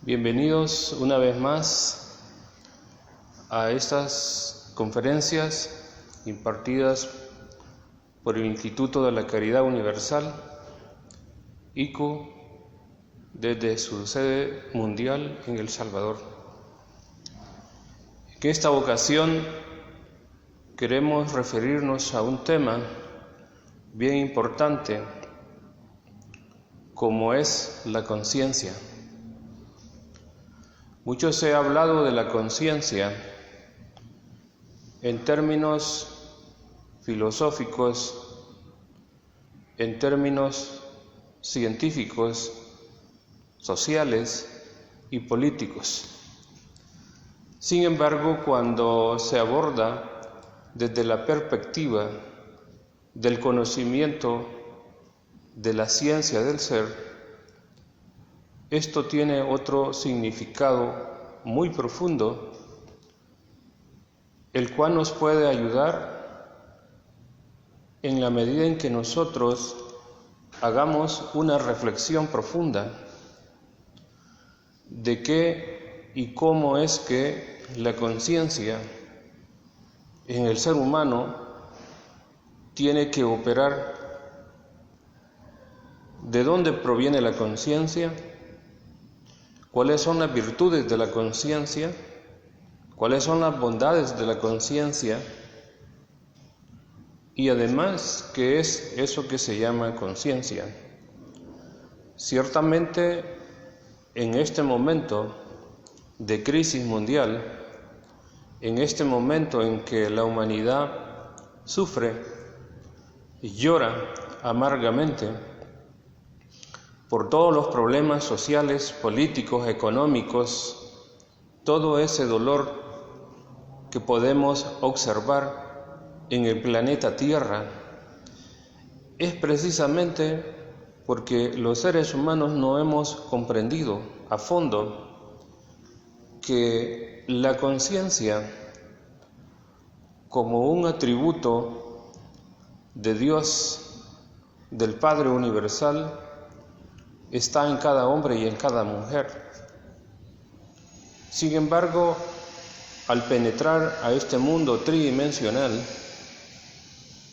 Bienvenidos una vez más a estas conferencias impartidas por el Instituto de la Caridad Universal, ICU, desde su sede mundial en El Salvador. En esta ocasión queremos referirnos a un tema bien importante como es la conciencia. Mucho se ha hablado de la conciencia en términos filosóficos, en términos científicos, sociales y políticos. Sin embargo, cuando se aborda desde la perspectiva del conocimiento de la ciencia del ser, esto tiene otro significado muy profundo, el cual nos puede ayudar en la medida en que nosotros hagamos una reflexión profunda de qué y cómo es que la conciencia en el ser humano tiene que operar, de dónde proviene la conciencia, cuáles son las virtudes de la conciencia, cuáles son las bondades de la conciencia y además qué es eso que se llama conciencia. Ciertamente, en este momento de crisis mundial, en este momento en que la humanidad sufre y llora amargamente por todos los problemas sociales, políticos, económicos, todo ese dolor que podemos observar en el planeta Tierra, es precisamente porque los seres humanos no hemos comprendido a fondo que la conciencia, como un atributo de Dios, del Padre Universal, está en cada hombre y en cada mujer. Sin embargo, al penetrar a este mundo tridimensional,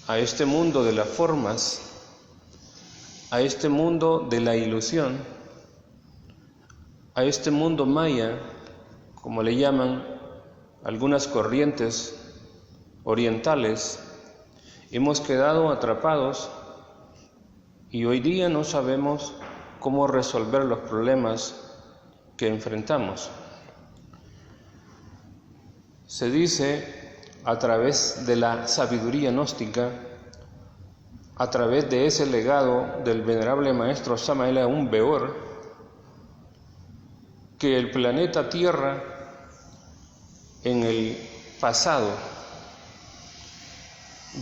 a este mundo de las formas, a este mundo de la ilusión, a este mundo maya, como le llaman algunas corrientes orientales, hemos quedado atrapados y hoy día no sabemos cómo resolver los problemas que enfrentamos. Se dice a través de la sabiduría gnóstica, a través de ese legado del venerable maestro Samael Aún Weor, que el planeta Tierra en el pasado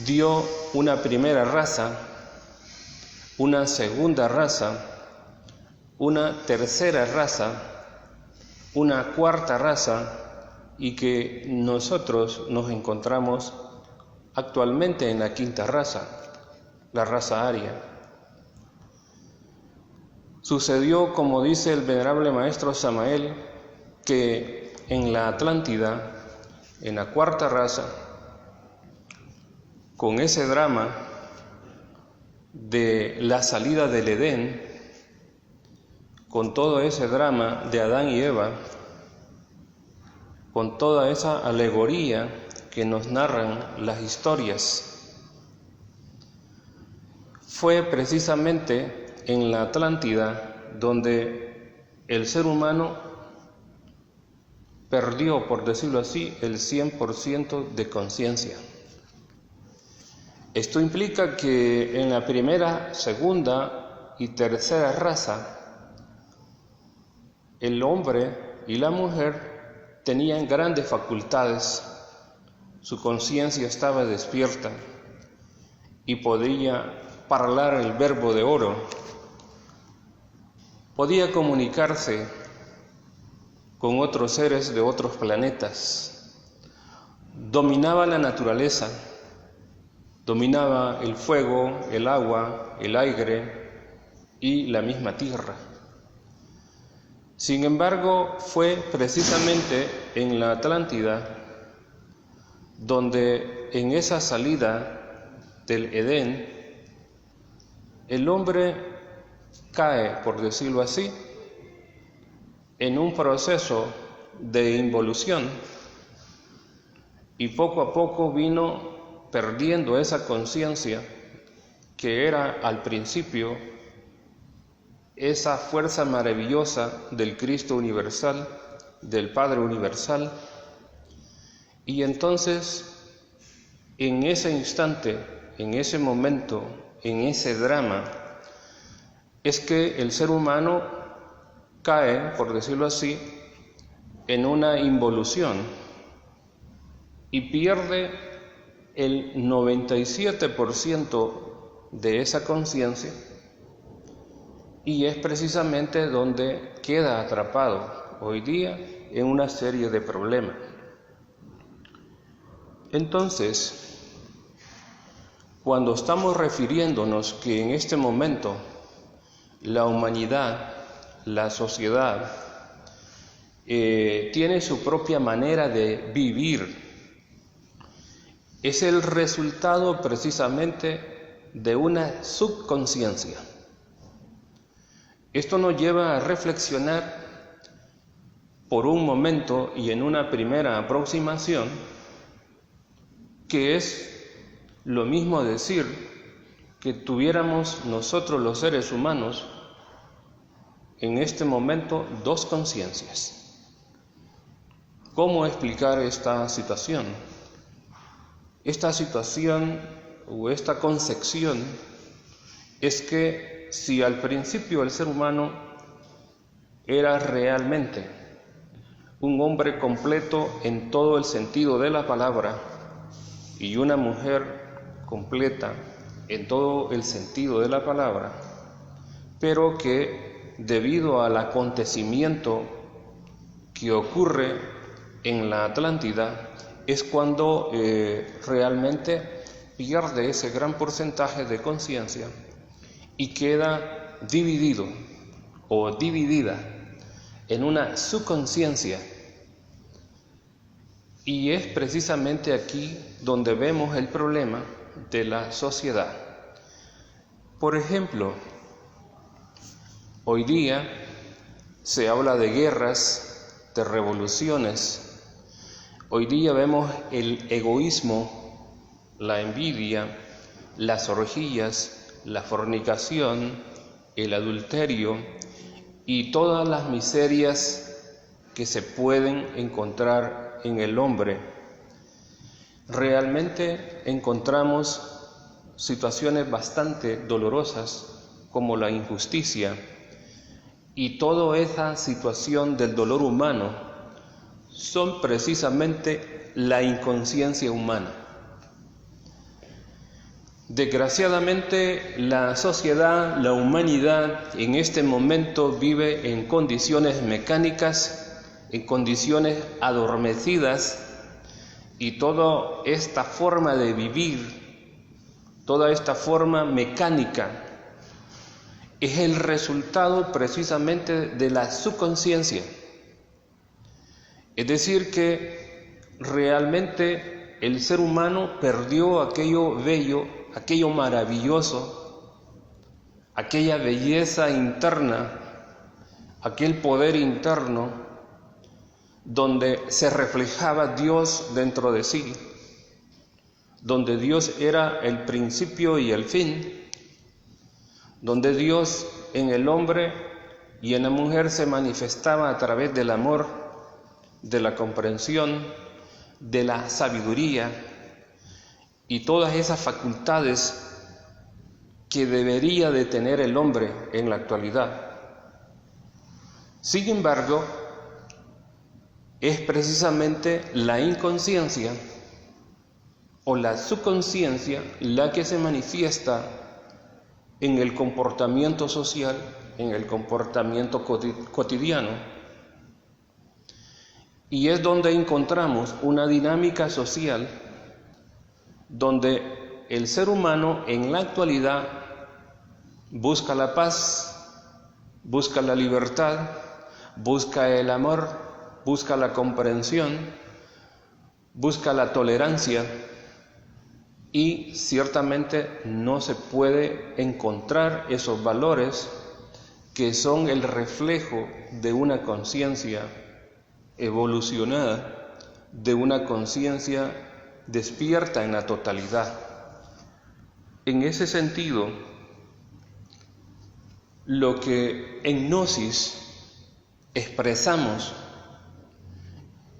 dio una primera raza, una segunda raza, una tercera raza, una cuarta raza, y que nosotros nos encontramos actualmente en la quinta raza, la raza aria. Sucedió, como dice el venerable maestro Samael, que en la Atlántida, en la cuarta raza, con ese drama de la salida del Edén, con todo ese drama de Adán y Eva, con toda esa alegoría que nos narran las historias, fue precisamente en la Atlántida donde el ser humano perdió, por decirlo así, el 100% de conciencia. Esto implica que en la primera, segunda y tercera raza, el hombre y la mujer tenían grandes facultades, su conciencia estaba despierta y podía hablar el verbo de oro, podía comunicarse con otros seres de otros planetas, dominaba la naturaleza, dominaba el fuego, el agua, el aire y la misma tierra. Sin embargo, fue precisamente en la Atlántida donde en esa salida del Edén, el hombre cae, por decirlo así, en un proceso de involución y poco a poco vino perdiendo esa conciencia que era al principio esa fuerza maravillosa del Cristo universal, del Padre universal. Y entonces, en ese instante, en ese momento, en ese drama, es que el ser humano cae, por decirlo así, en una involución y pierde el 97% de esa conciencia, y es precisamente donde queda atrapado hoy día en una serie de problemas. Entonces, cuando estamos refiriéndonos que en este momento la humanidad, la sociedad, tiene su propia manera de vivir, es el resultado precisamente de una subconsciencia. Esto nos lleva a reflexionar por un momento y en una primera aproximación que es lo mismo decir que tuviéramos nosotros los seres humanos en este momento dos conciencias. ¿Cómo explicar esta situación? Esta situación o esta concepción es que si al principio el ser humano era realmente un hombre completo en todo el sentido de la palabra y una mujer completa en todo el sentido de la palabra, pero que debido al acontecimiento que ocurre en la Atlántida es cuando realmente pierde ese gran porcentaje de conciencia y queda dividido o dividida en una subconsciencia. Y es precisamente aquí donde vemos el problema de la sociedad. Por ejemplo, hoy día se habla de guerras, de revoluciones. Hoy día vemos el egoísmo, la envidia, las orgías, la fornicación, el adulterio y todas las miserias que se pueden encontrar en el hombre. Realmente encontramos situaciones bastante dolorosas como la injusticia, y toda esa situación del dolor humano son precisamente la inconsciencia humana. Desgraciadamente, la sociedad, la humanidad, en este momento vive en condiciones mecánicas, en condiciones adormecidas, y toda esta forma de vivir, toda esta forma mecánica, es el resultado precisamente de la subconsciencia. Es decir, que realmente el ser humano perdió aquello bello, aquello maravilloso, aquella belleza interna, aquel poder interno, donde se reflejaba Dios dentro de sí, donde Dios era el principio y el fin, donde Dios en el hombre y en la mujer se manifestaba a través del amor, de la comprensión, de la sabiduría y todas esas facultades que debería de tener el hombre en la actualidad. Sin embargo, es precisamente la inconsciencia o la subconsciencia la que se manifiesta en el comportamiento social, en el comportamiento cotidiano. Y es donde encontramos una dinámica social donde el ser humano en la actualidad busca la paz, busca la libertad, busca el amor, busca la comprensión, busca la tolerancia, y ciertamente no se puede encontrar esos valores que son el reflejo de una conciencia evolucionada, de una conciencia despierta en la totalidad. En ese sentido, lo que en Gnosis expresamos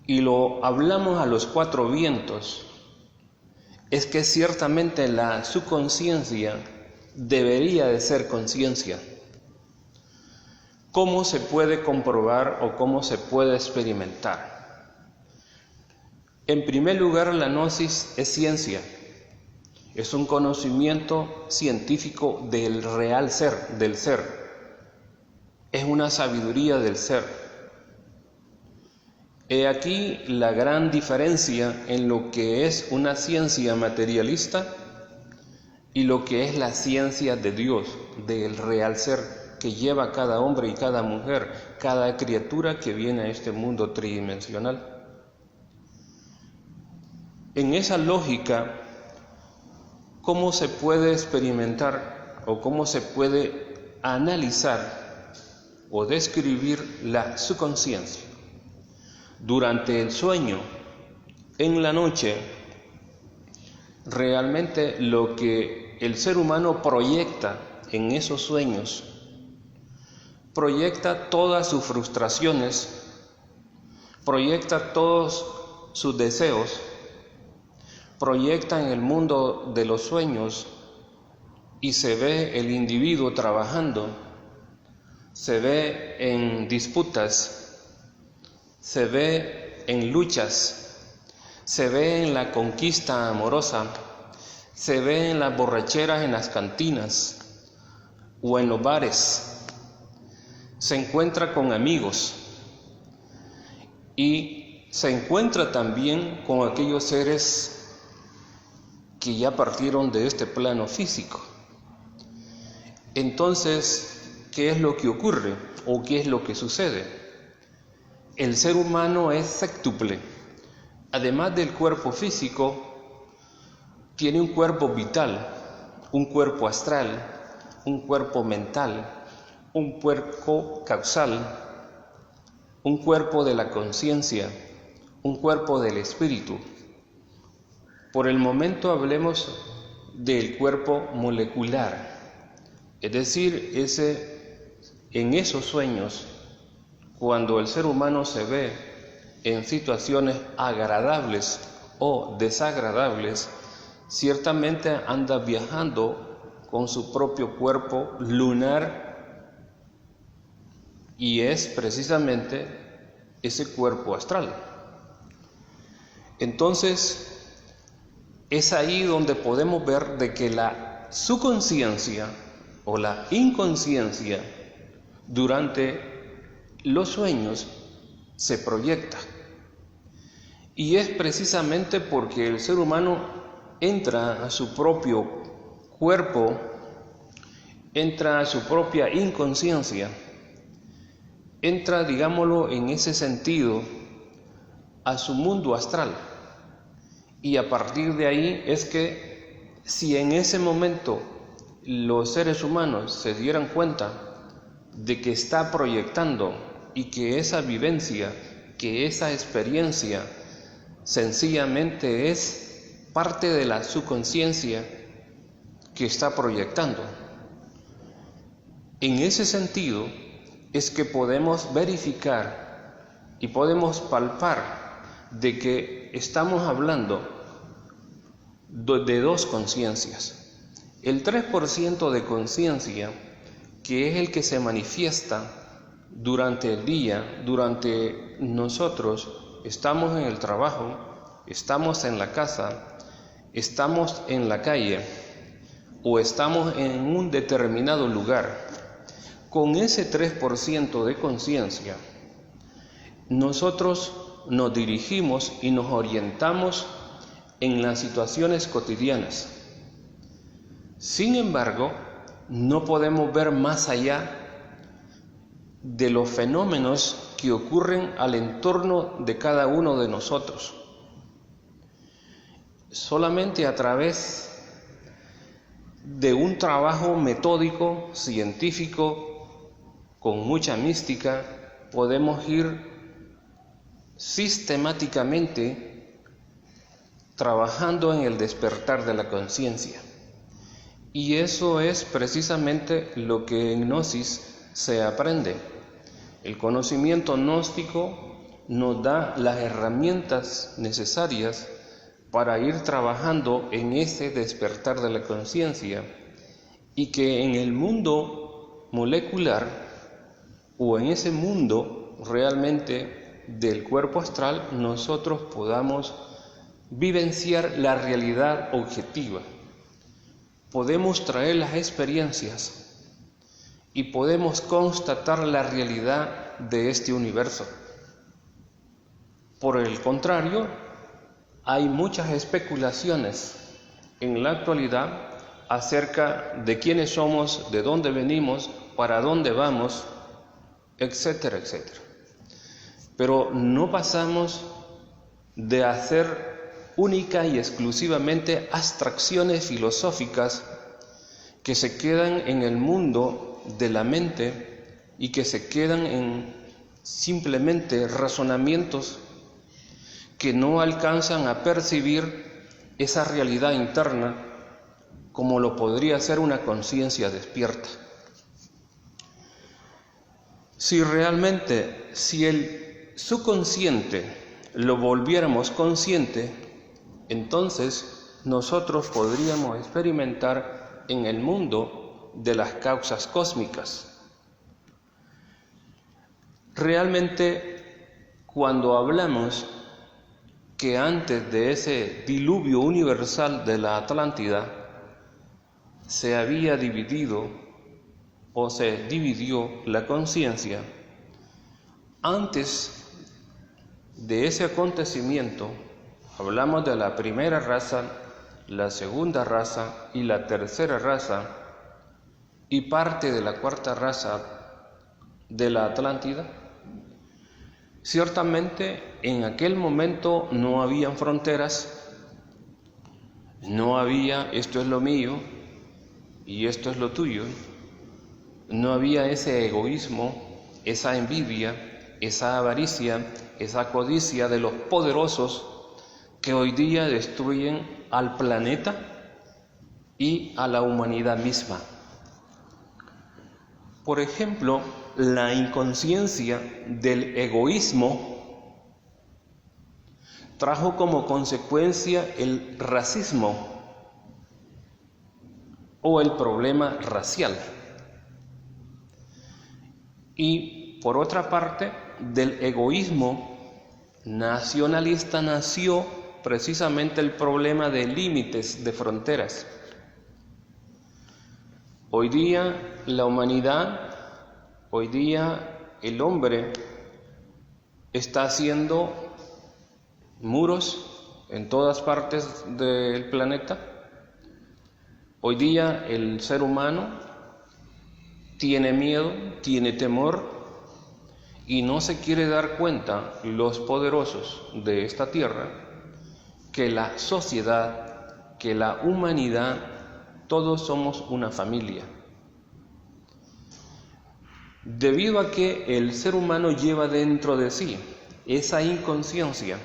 y lo hablamos a los cuatro vientos es que ciertamente la subconsciencia debería de ser conciencia. ¿Cómo se puede comprobar o cómo se puede experimentar? En primer lugar, la gnosis es ciencia. Es un conocimiento científico del real ser, del ser. Es una sabiduría del ser. He aquí la gran diferencia en lo que es una ciencia materialista y lo que es la ciencia de Dios, del real ser que lleva cada hombre y cada mujer, cada criatura que viene a este mundo tridimensional. En esa lógica, ¿cómo se puede experimentar o cómo se puede analizar o describir la subconsciencia? Durante el sueño, en la noche, realmente lo que el ser humano proyecta en esos sueños, proyecta todas sus frustraciones, proyecta todos sus deseos, proyecta en el mundo de los sueños y se ve el individuo trabajando, se ve en disputas, se ve en luchas, se ve en la conquista amorosa, se ve en las borracheras en las cantinas o en los bares, se encuentra con amigos y se encuentra también con aquellos seres que ya partieron de este plano físico. Entonces, ¿qué es lo que ocurre o qué es lo que sucede? El ser humano es sextuple. Además del cuerpo físico, tiene un cuerpo vital, un cuerpo astral, un cuerpo mental, un cuerpo causal, un cuerpo de la conciencia, un cuerpo del espíritu. Por el momento hablemos del cuerpo molecular, es decir, en esos sueños, cuando el ser humano se ve en situaciones agradables o desagradables, ciertamente anda viajando con su propio cuerpo lunar y es precisamente ese cuerpo astral. Entonces, es ahí donde podemos ver de que la subconsciencia o la inconsciencia durante los sueños se proyecta. Y es precisamente porque el ser humano entra a su propio cuerpo, entra a su propia inconsciencia, entra, digámoslo en ese sentido, a su mundo astral. Y a partir de ahí es que si en ese momento los seres humanos se dieran cuenta de que está proyectando y que esa vivencia, que esa experiencia sencillamente es parte de la subconsciencia que está proyectando. En ese sentido es que podemos verificar y podemos palpar de que estamos hablando de dos conciencias. El 3% de conciencia, que es el que se manifiesta durante el día, durante nosotros estamos en el trabajo, estamos en la casa, estamos en la calle o estamos en un determinado lugar. Con ese 3% de conciencia, nosotros nos dirigimos y nos orientamos en las situaciones cotidianas. Sin embargo, no podemos ver más allá de los fenómenos que ocurren al entorno de cada uno de nosotros. Solamente a través de un trabajo metódico, científico, con mucha mística, podemos ir sistemáticamente trabajando en el despertar de la conciencia. Y eso es precisamente lo que en Gnosis se aprende. El conocimiento gnóstico nos da las herramientas necesarias para ir trabajando en ese despertar de la conciencia, y que en el mundo molecular o en ese mundo realmente del cuerpo astral nosotros podamos vivenciar la realidad objetiva. Podemos traer las experiencias y podemos constatar la realidad de este universo. Por el contrario, hay muchas especulaciones en la actualidad acerca de quiénes somos, de dónde venimos, para dónde vamos, etcétera, etcétera. Pero no pasamos de hacer única y exclusivamente abstracciones filosóficas que se quedan en el mundo de la mente y que se quedan en simplemente razonamientos que no alcanzan a percibir esa realidad interna como lo podría ser una conciencia despierta. Si el subconsciente lo volviéramos consciente, entonces nosotros podríamos experimentar en el mundo de las causas cósmicas. Realmente, cuando hablamos que antes de ese diluvio universal de la Atlántida se había dividido o se dividió la conciencia, antes de ese acontecimiento hablamos de la primera raza, la segunda raza y la tercera raza y parte de la cuarta raza de la Atlántida. Ciertamente, en aquel momento no habían fronteras, no había esto es lo mío y esto es lo tuyo, no había ese egoísmo, esa envidia, esa avaricia, esa codicia de los poderosos que hoy día destruyen al planeta y a la humanidad misma. Por ejemplo, la inconsciencia del egoísmo trajo como consecuencia el racismo o el problema racial. Y por otra parte, del egoísmo nacionalista nació precisamente el problema de límites, de fronteras. Hoy día la humanidad, hoy día el hombre está haciendo muros en todas partes del planeta. Hoy día el ser humano tiene miedo, tiene temor y no se quiere dar cuenta, los poderosos de esta tierra, que la sociedad, que la humanidad, todos somos una familia. Debido a que el ser humano lleva dentro de sí esa inconsciencia,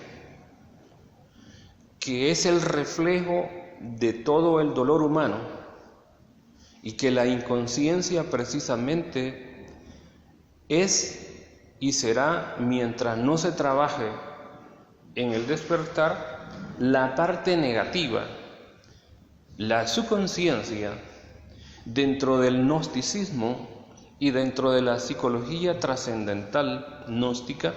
que es el reflejo de todo el dolor humano, y que la inconsciencia precisamente es y será, mientras no se trabaje en el despertar, la parte negativa. La subconsciencia, dentro del gnosticismo y dentro de la psicología trascendental gnóstica,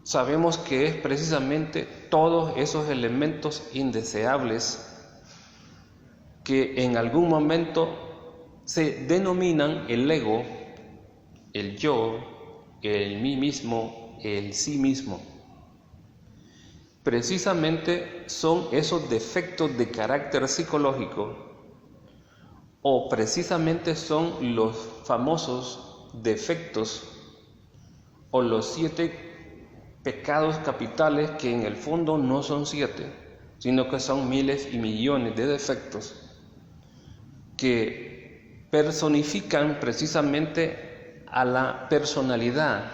sabemos que es precisamente todos esos elementos indeseables que en algún momento se denominan el ego, el yo, el mí mismo, el sí mismo. Precisamente son esos defectos de carácter psicológico, o precisamente son los famosos defectos o los 7 pecados capitales, que en el fondo no son 7, sino que son miles y millones de defectos que personifican precisamente a la personalidad,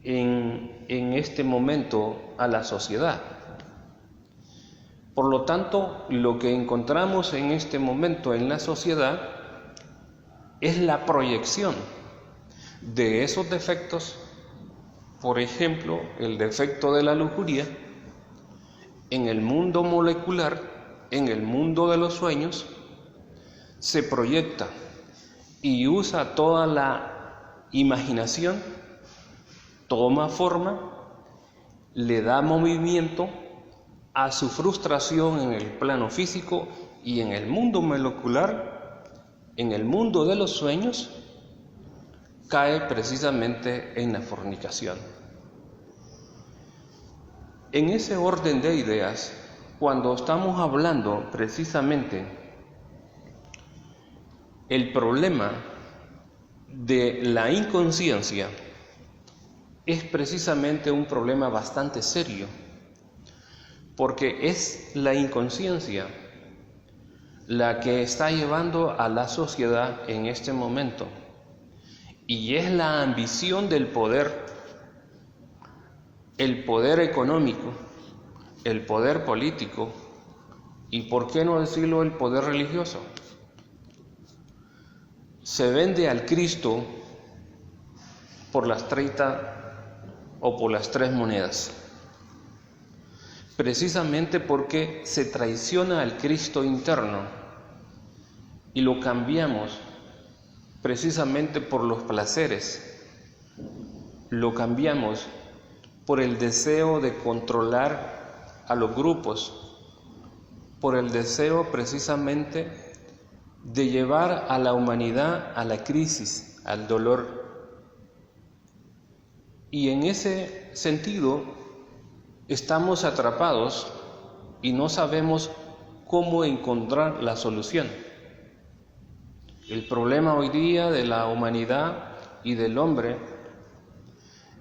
en este momento a la sociedad. Por lo tanto, lo que encontramos en este momento en la sociedad es la proyección de esos defectos. Por ejemplo, el defecto de la lujuria en el mundo molecular, en el mundo de los sueños, se proyecta y usa toda la imaginación, toma forma, le da movimiento a su frustración en el plano físico, y en el mundo molecular, en el mundo de los sueños, cae precisamente en la fornicación. En ese orden de ideas, cuando estamos hablando precisamente el problema de la inconsciencia, es precisamente un problema bastante serio, porque es la inconsciencia la que está llevando a la sociedad en este momento, y es la ambición del poder, el poder económico, el poder político y, por qué no decirlo, el poder religioso. Se vende al Cristo por las 30 o por las 3 monedas, precisamente porque se traiciona al Cristo interno y lo cambiamos precisamente por los placeres, lo cambiamos por el deseo de controlar a los grupos, por el deseo precisamente de llevar a la humanidad a la crisis, al dolor. Y en ese sentido estamos atrapados y no sabemos cómo encontrar la solución. El problema hoy día de la humanidad y del hombre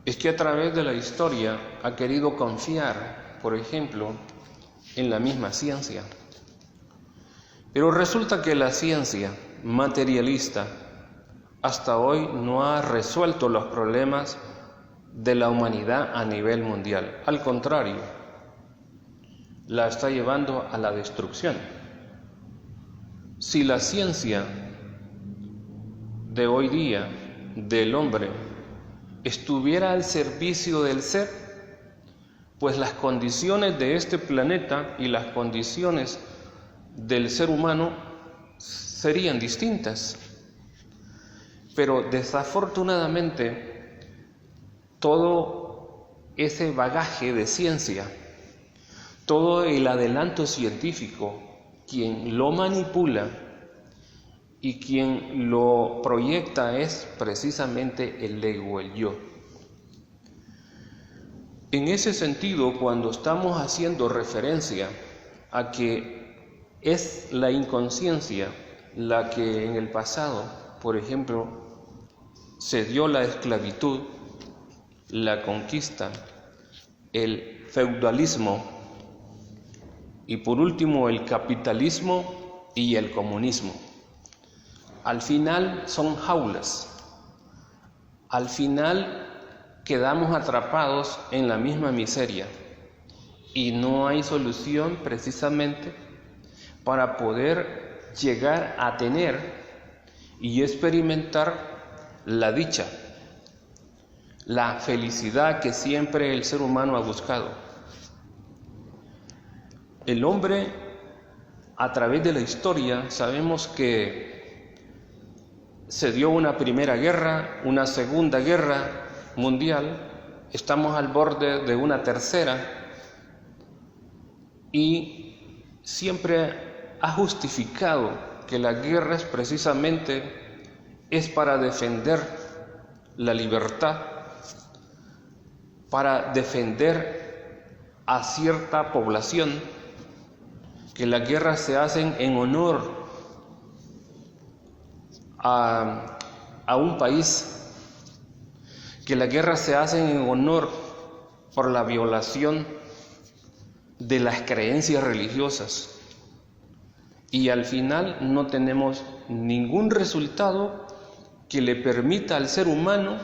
es que a través de la historia ha querido confiar, por ejemplo, en la misma ciencia. Pero resulta que la ciencia materialista hasta hoy no ha resuelto los problemas de la humanidad a nivel mundial. Al contrario, la está llevando a la destrucción. Si la ciencia de hoy día del hombre estuviera al servicio del ser, pues las condiciones de este planeta y las condiciones del ser humano serían distintas. Pero desafortunadamente todo ese bagaje de ciencia, todo el adelanto científico, quien lo manipula y quien lo proyecta es precisamente el ego, el yo. En ese sentido, cuando estamos haciendo referencia a que es la inconsciencia la que en el pasado, por ejemplo, se dio la esclavitud, la conquista, el feudalismo y por último el capitalismo y el comunismo. Al final son jaulas, al final quedamos atrapados en la misma miseria y no hay solución precisamente para poder llegar a tener y experimentar la dicha, la felicidad que siempre el ser humano ha buscado. El hombre, a través de la historia, sabemos que se dio una primera guerra, una segunda guerra mundial, estamos al borde de una tercera, y siempre ha justificado que las guerras precisamente es para defender la libertad, para defender a cierta población, que las guerras se hacen en honor a a un país, que las guerras se hacen en honor por la violación de las creencias religiosas y al final no tenemos ningún resultado que le permita al ser humano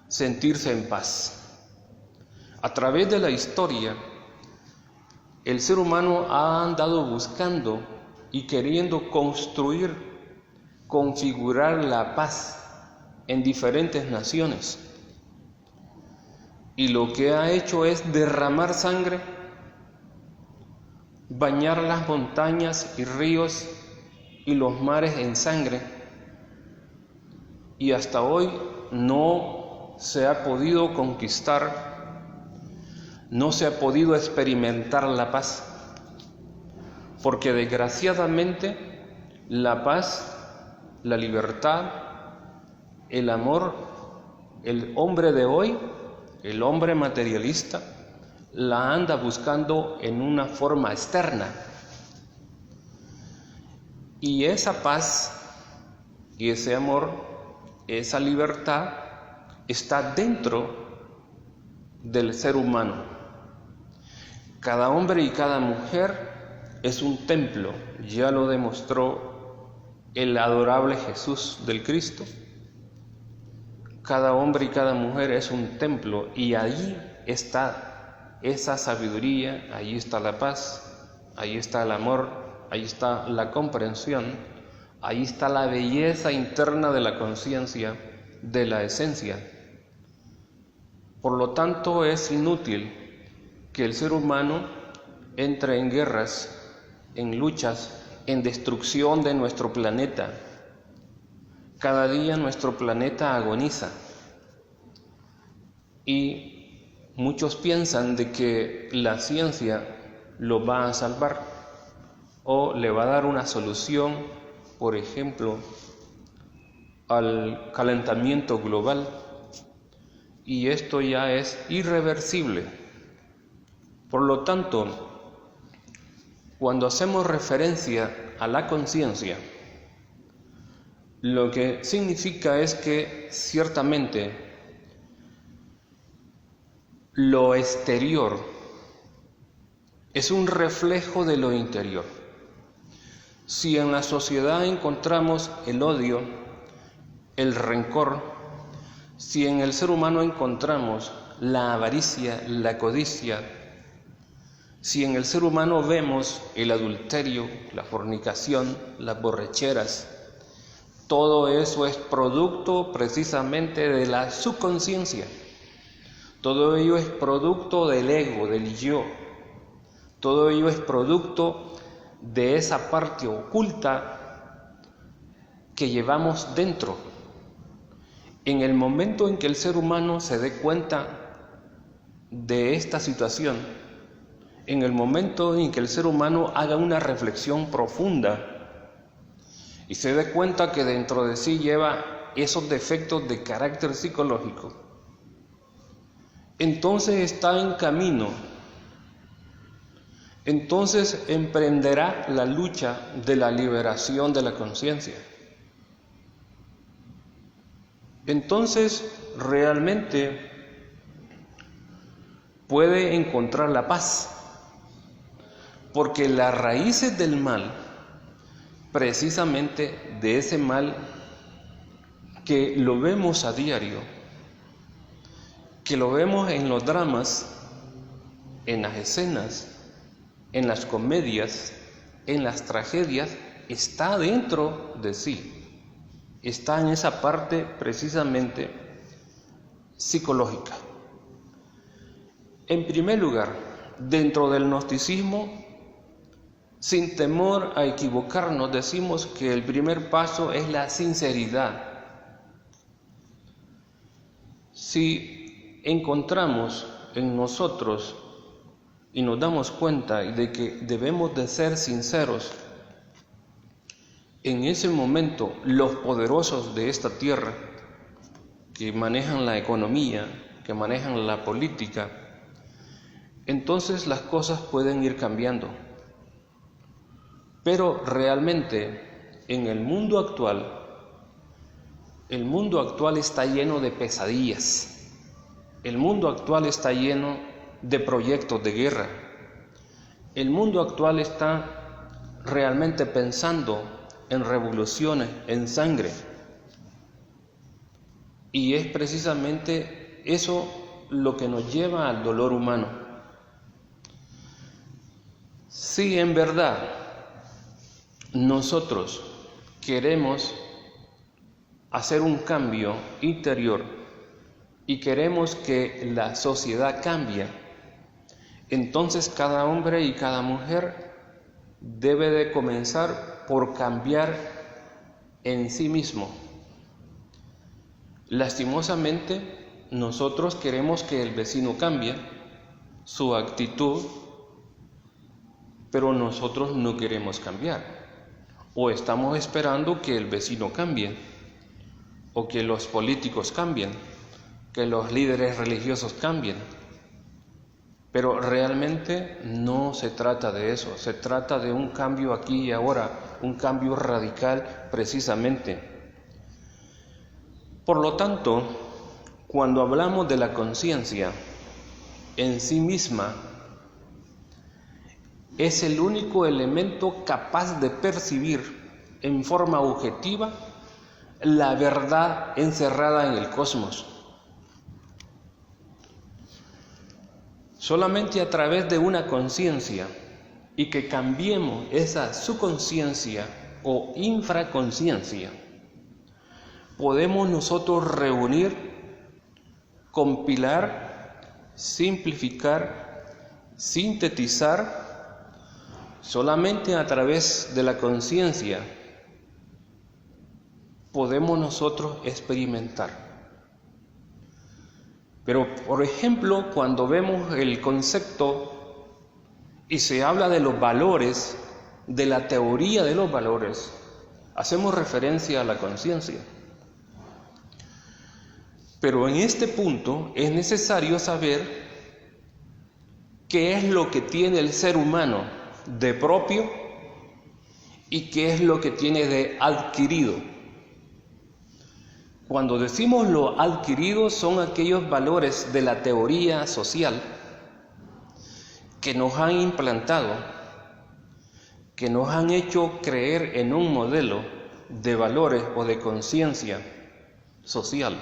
sentirse en paz. A través de la historia, el ser humano ha andado buscando y queriendo construir, configurar la paz en diferentes naciones. Y lo que ha hecho es derramar sangre, bañar las montañas y ríos y los mares en sangre. Y hasta hoy no se ha podido conquistar, no se ha podido experimentar la paz, porque desgraciadamente la paz, la libertad, el amor, el hombre de hoy, el hombre materialista, la anda buscando en una forma externa. Y esa paz y ese amor, esa libertad está dentro del ser humano. Cada hombre y cada mujer es un templo, ya lo demostró el adorable Jesús del Cristo. Cada hombre y cada mujer es un templo y allí está esa sabiduría, allí está la paz, allí está el amor, allí está la comprensión, allí está la belleza interna de la conciencia, de la esencia. Por lo tanto, es inútil que el ser humano entre en guerras, en luchas, en destrucción de nuestro planeta. Cada día nuestro planeta agoniza y muchos piensan de que la ciencia lo va a salvar o le va a dar una solución, por ejemplo, al calentamiento global, y esto ya es irreversible. Por lo tanto, cuando hacemos referencia a la conciencia, lo que significa es que ciertamente lo exterior es un reflejo de lo interior. Si en la sociedad encontramos el odio, el rencor, si en el ser humano encontramos la avaricia, la codicia, si en el ser humano vemos el adulterio, la fornicación, las borracheras, todo eso es producto precisamente de la subconsciencia. Todo ello es producto del ego, del yo. Todo ello es producto de esa parte oculta que llevamos dentro. En el momento en que el ser humano se dé cuenta de esta situación, en el momento en que el ser humano haga una reflexión profunda y se dé cuenta que dentro de sí lleva esos defectos de carácter psicológico, entonces está en camino, entonces emprenderá la lucha de la liberación de la conciencia. Entonces realmente puede encontrar la paz, porque las raíces del mal, precisamente de ese mal que lo vemos a diario, que lo vemos en los dramas, en las escenas, en las comedias, en las tragedias, está dentro de sí. Está en esa parte precisamente psicológica. En primer lugar, dentro del gnosticismo, sin temor a equivocarnos, decimos que el primer paso es la sinceridad. Si encontramos en nosotros y nos damos cuenta de que debemos de ser sinceros, en ese momento los poderosos de esta tierra, que manejan la economía, que manejan la política, entonces las cosas pueden ir cambiando. Pero realmente en el mundo actual El mundo actual está lleno de pesadillas. El mundo actual está lleno de proyectos de guerra. El mundo actual está realmente pensando en revoluciones, en sangre. Y es precisamente eso lo que nos lleva al dolor humano. Si en verdad nosotros queremos hacer un cambio interior y queremos que la sociedad cambie, entonces cada hombre y cada mujer debe de comenzar por cambiar en sí mismo. Lastimosamente, nosotros queremos que el vecino cambie su actitud, pero nosotros no queremos cambiar. O estamos esperando que el vecino cambie, o que los políticos cambien, que los líderes religiosos cambien. Pero realmente no se trata de eso, se trata de un cambio aquí y ahora, un cambio radical precisamente. Por lo tanto, cuando hablamos de la conciencia en sí misma, es el único elemento capaz de percibir en forma objetiva la verdad encerrada en el cosmos. Solamente a través de una conciencia y que cambiemos esa subconsciencia o infraconsciencia, podemos nosotros reunir, compilar, simplificar, sintetizar. Solamente a través de la conciencia podemos nosotros experimentar. Pero, por ejemplo, cuando vemos el concepto y se habla de los valores, de la teoría de los valores, hacemos referencia a la conciencia. Pero en este punto es necesario saber qué es lo que tiene el ser humano de propio y qué es lo que tiene de adquirido. Cuando decimos lo adquirido, son aquellos valores de la teoría social que nos han implantado, que nos han hecho creer en un modelo de valores o de conciencia social.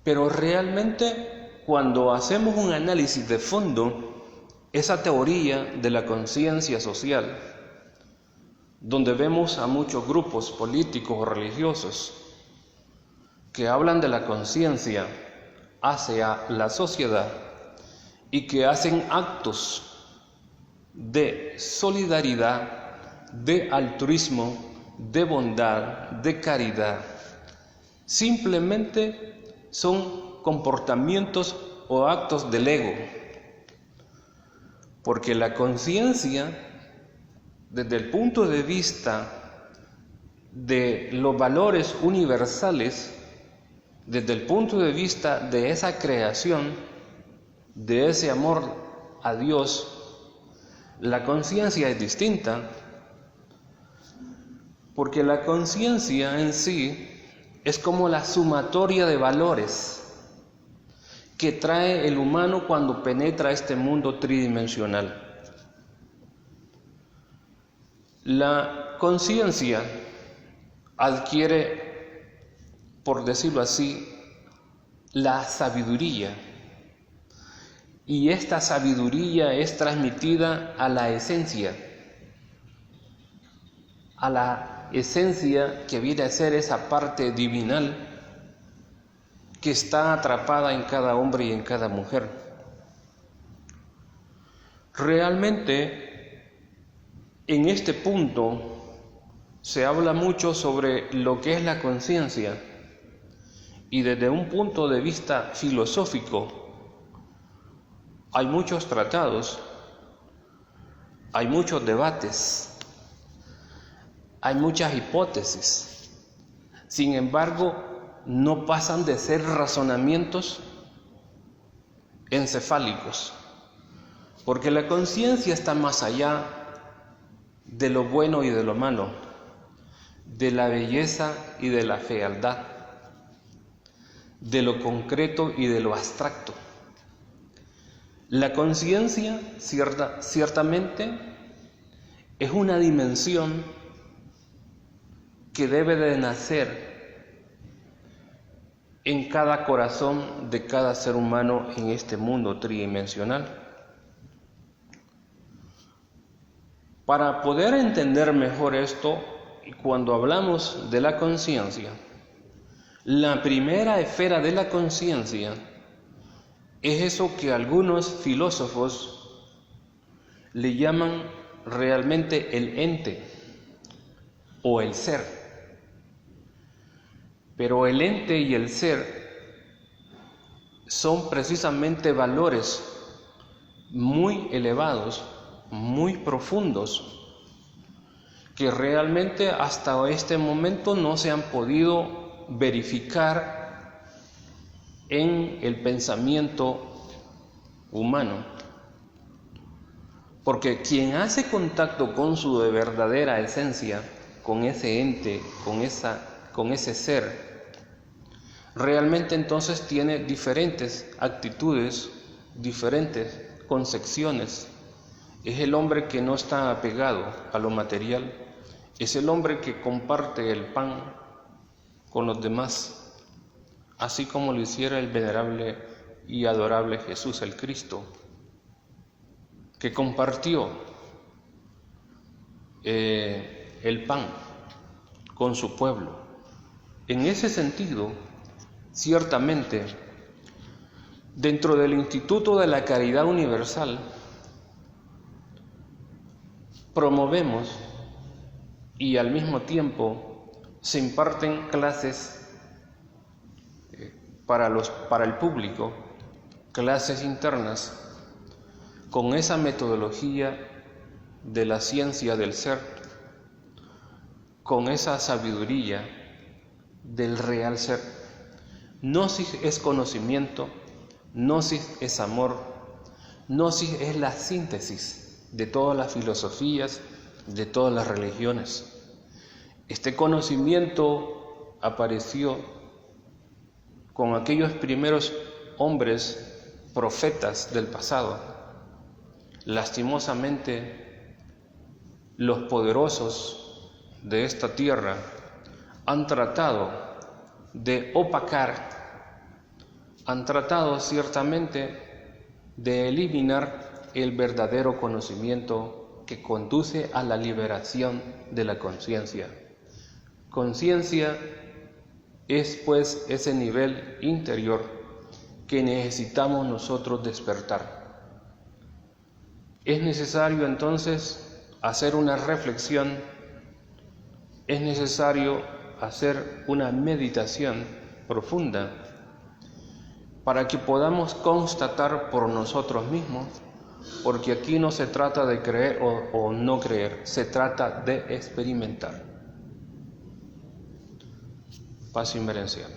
Pero realmente, cuando hacemos un análisis de fondo, esa teoría de la conciencia social, donde vemos a muchos grupos políticos o religiosos que hablan de la conciencia hacia la sociedad y que hacen actos de solidaridad, de altruismo, de bondad, de caridad, simplemente son comportamientos o actos del ego. Porque la conciencia, desde el punto de vista de los valores universales, desde el punto de vista de esa creación, de ese amor a Dios, la conciencia es distinta, porque la conciencia en sí es como la sumatoria de valores que trae el humano cuando penetra este mundo tridimensional. La conciencia adquiere, por decirlo así, la sabiduría, y esta sabiduría es transmitida a la esencia que viene a ser esa parte divinal que está atrapada en cada hombre y en cada mujer. Realmente, en este punto se habla mucho sobre lo que es la conciencia, y desde un punto de vista filosófico hay muchos tratados, hay muchos debates, hay muchas hipótesis. Sin embargo, no pasan de ser razonamientos encefálicos, porque la conciencia está más allá de lo bueno y de lo malo. de la belleza y de la fealdad, de lo concreto y de lo abstracto. La conciencia, ciertamente, es una dimensión que debe de nacer en cada corazón de cada ser humano en este mundo tridimensional. Para poder entender mejor esto, cuando hablamos de la conciencia, la primera esfera de la conciencia es eso que algunos filósofos le llaman realmente el ente o el ser. Pero el ente y el ser son precisamente valores muy elevados, muy profundos, que realmente hasta este momento no se han podido verificar en el pensamiento humano. Porque quien hace contacto con su verdadera esencia, con ese ente, con ese ser, realmente entonces tiene diferentes actitudes, diferentes concepciones. Es el hombre que no está apegado a lo material, es el hombre que comparte el pan con los demás, así como lo hiciera el venerable y adorable Jesús el Cristo, que compartió el pan con su pueblo. En ese sentido, ciertamente, dentro del Instituto de la Caridad Universal, promovemos y al mismo tiempo se imparten clases para el público, clases internas, con esa metodología de la ciencia del ser, con esa sabiduría del real ser. Gnosis es conocimiento, gnosis es amor, gnosis es la síntesis de todas las filosofías, de todas las religiones. Este conocimiento apareció con aquellos primeros hombres profetas del pasado. Lastimosamente, los poderosos de esta tierra han tratado de opacar, han tratado ciertamente de eliminar el verdadero conocimiento que conduce a la liberación de la conciencia. Conciencia es pues ese nivel interior que necesitamos nosotros despertar. Es necesario entonces hacer una reflexión, es necesario hacer una meditación profunda para que podamos constatar por nosotros mismos, porque aquí no se trata de creer o no creer, se trata de experimentar. Paz inmerencial.